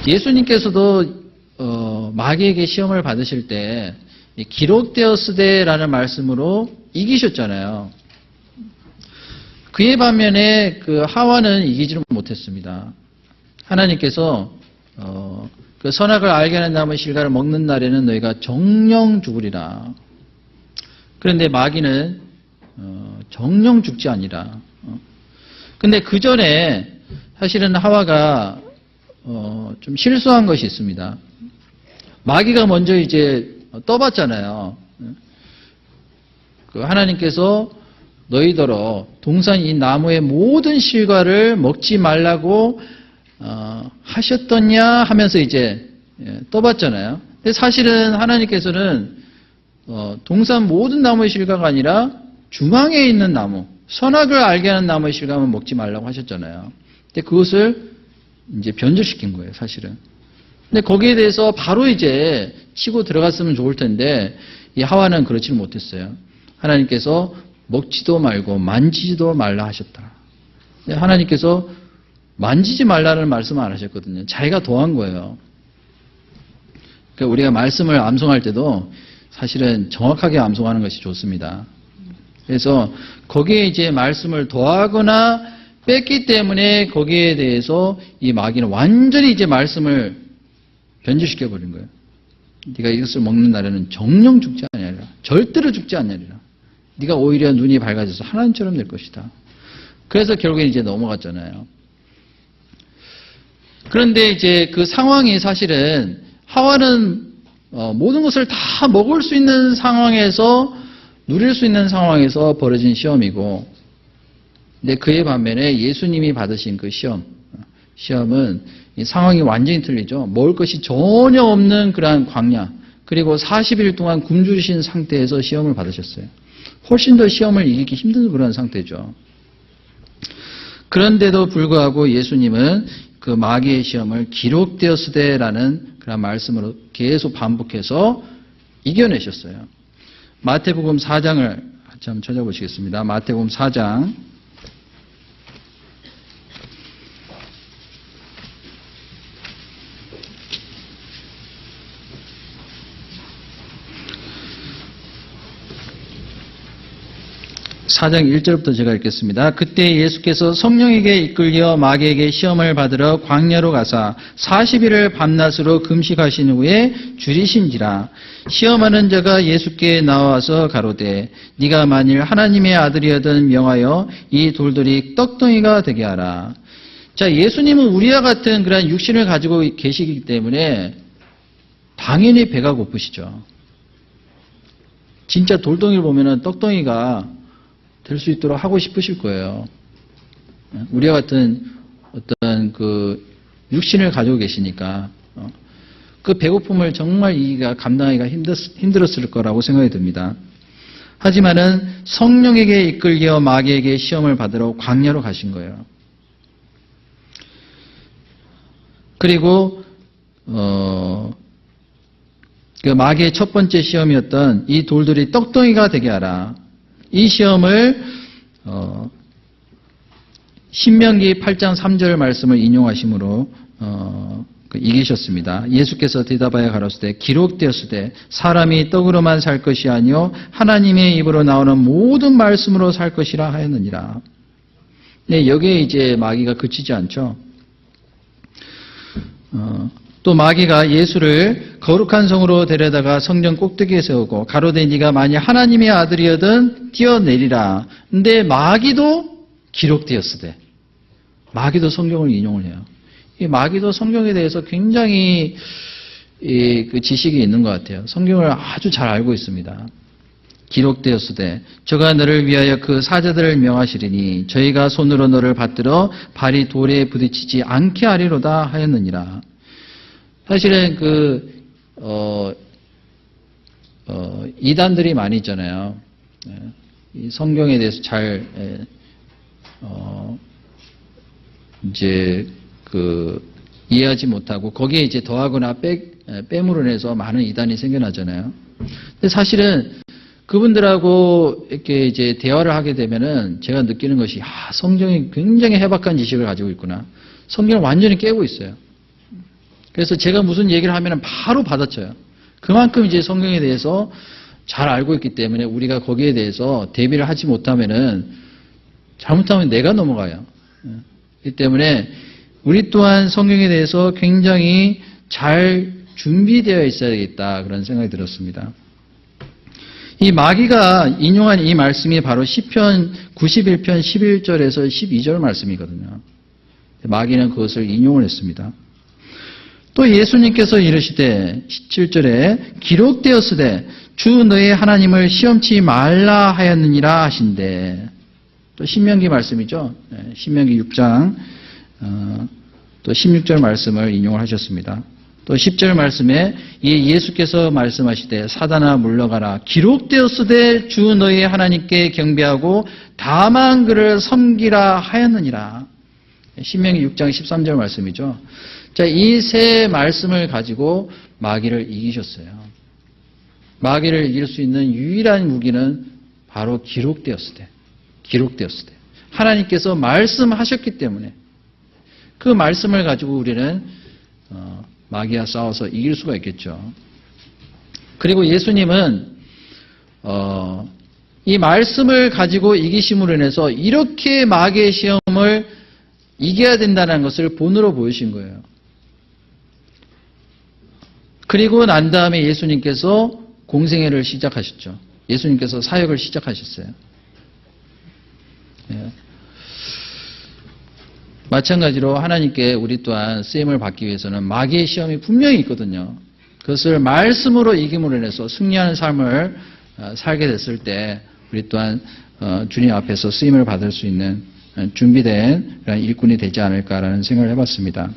예수님께서도 마귀에게 시험을 받으실 때 기록되었으되라는 말씀으로 이기셨잖아요. 그에 반면에 그 하와는 이기지를 못했습니다. 하나님께서 그 선악을 알게 하는 나무 실과를 먹는 날에는 너희가 정령 죽으리라. 그런데 마귀는 정령 죽지 아니라. 근데 그 전에 사실은 하와가 좀 실수한 것이 있습니다. 마귀가 먼저 이제 떠봤잖아요. 그 하나님께서 너희더러 동산 이 나무의 모든 실과를 먹지 말라고 하셨더냐 하면서 이제 떠봤잖아요. 근데 사실은 하나님께서는 동산 모든 나무의 실과가 아니라 중앙에 있는 나무, 선악을 알게 하는 나무의 실과만 먹지 말라고 하셨잖아요. 근데 그것을 이제 변절시킨 거예요, 사실은. 근데 거기에 대해서 바로 이제 치고 들어갔으면 좋을 텐데 이 하와는 그렇지는 못했어요. 하나님께서 먹지도 말고 만지지도 말라 하셨다. 하나님께서 만지지 말라는 말씀을 안 하셨거든요. 자기가 더한 거예요. 그러니까 우리가 말씀을 암송할 때도 사실은 정확하게 암송하는 것이 좋습니다. 그래서 거기에 이제 말씀을 더하거나 뺐기 때문에 거기에 대해서 이 마귀는 완전히 이제 말씀을 변질시켜 버린 거예요. 네가 이것을 먹는 날에는 정령 죽지 아니하리라. 절대로 죽지 않으리라. 네가 오히려 눈이 밝아져서 하나님처럼 될 것이다. 그래서 결국엔 이제 넘어갔잖아요. 그런데 이제 그 상황이 사실은 하와는 모든 것을 다 먹을 수 있는 상황에서 누릴 수 있는 상황에서 벌어진 시험이고, 근데 그에 반면에 예수님이 받으신 그 시험은 이 상황이 완전히 틀리죠. 먹을 것이 전혀 없는 그러한 광야, 그리고 40일 동안 굶주리신 상태에서 시험을 받으셨어요. 훨씬 더 시험을 이기기 힘든 그런 상태죠. 그런데도 불구하고 예수님은 그 마귀의 시험을 기록되었으되라는 그런 말씀으로 계속 반복해서 이겨내셨어요. 마태복음 4장을 같이 한번 찾아보시겠습니다. 마태복음 4장 4장 1절부터 제가 읽겠습니다. 그때 예수께서 성령에게 이끌려 마귀에게 시험을 받으러 광야로 가사 40일을 밤낮으로 금식하신 후에 줄이신지라. 시험하는 자가 예수께 나와서 가로되 네가 만일 하나님의 아들이거든 명하여 이 돌들이 떡덩이가 되게 하라. 자, 예수님은 우리와 같은 그런 육신을 가지고 계시기 때문에 당연히 배가 고프시죠. 진짜 돌덩이를 보면은 떡덩이가 될 수 있도록 하고 싶으실 거예요. 우리와 같은 어떤 그 육신을 가지고 계시니까 그 배고픔을 정말 이가 감당하기가 힘들었을 거라고 생각이 듭니다. 하지만은 성령에게 이끌려 마귀에게 시험을 받으러 광야로 가신 거예요. 그리고 그 마귀의 첫 번째 시험이었던 이 돌들이 떡덩이가 되게 하라. 이 시험을 신명기 8장 3절 말씀을 인용하심으로 이기셨습니다. 예수께서 대답하여 가로되 기록되었으되 사람이 떡으로만 살 것이 아니요 하나님의 입으로 나오는 모든 말씀으로 살 것이라 하였느니라. 네, 여기에 이제 마귀가 그치지 않죠. 또 마귀가 예수를 거룩한 성으로 데려다가 성전 꼭대기에 세우고 가로되 네가 만일 하나님의 아들이거든 뛰어내리라. 근데 마귀도 기록되었으되, 마귀도 성경을 인용을 해요. 이 마귀도 성경에 대해서 굉장히 그 지식이 있는 것 같아요. 성경을 아주 잘 알고 있습니다. 기록되었으되 저가 너를 위하여 그 사자들을 명하시리니 저희가 손으로 너를 받들어 발이 돌에 부딪히지 않게 하리로다 하였느니라. 사실은 이단들이 많이 있잖아요. 이 성경에 대해서 잘 이제 이해하지 못하고 거기에 이제 더하거나 빼므로 해서 많은 이단이 생겨나잖아요. 근데 사실은 그분들하고 이렇게 이제 대화를 하게 되면은 제가 느끼는 것이 성경이 굉장히 해박한 지식을 가지고 있구나. 성경을 완전히 깨고 있어요. 그래서 제가 무슨 얘기를 하면 바로 받아쳐요. 그만큼 이제 성경에 대해서 잘 알고 있기 때문에 우리가 거기에 대해서 대비를 하지 못하면은 잘못하면 내가 넘어가요. 그렇기 때문에 우리 또한 성경에 대해서 굉장히 잘 준비되어 있어야 되겠다 그런 생각이 들었습니다. 이 마귀가 인용한 이 말씀이 바로 시편 91편 11절에서 12절 말씀이거든요. 마귀는 그것을 인용을 했습니다. 또 예수님께서 이르시되 17절에 기록되었으되 주 너의 하나님을 시험치 말라 하였느니라 하신대. 또 신명기 말씀이죠. 신명기 6장 또 16절 말씀을 인용을 하셨습니다. 또 10절 말씀에 예수께서 말씀하시되 사단아 물러가라 기록되었으되 주 너희 하나님께 경배하고 다만 그를 섬기라 하였느니라. 신명기 6장 13절 말씀이죠. 자, 이 세 말씀을 가지고 마귀를 이기셨어요. 마귀를 이길 수 있는 유일한 무기는 바로 기록되었을 때. 하나님께서 말씀하셨기 때문에 그 말씀을 가지고 우리는 마귀와 싸워서 이길 수가 있겠죠. 그리고 예수님은 이 말씀을 가지고 이기심으로 인해서 이렇게 마귀의 시험을 이겨야 된다는 것을 본으로 보이신 거예요. 그리고 난 다음에 예수님께서 공생애를 시작하셨죠. 예수님께서 사역을 시작하셨어요. 마찬가지로 하나님께 우리 또한 쓰임을 받기 위해서는 마귀의 시험이 분명히 있거든요. 그것을 말씀으로 이김으로 인해서 승리하는 삶을 살게 됐을 때 우리 또한 주님 앞에서 쓰임을 받을 수 있는 준비된 일꾼이 되지 않을까라는 생각을 해봤습니다.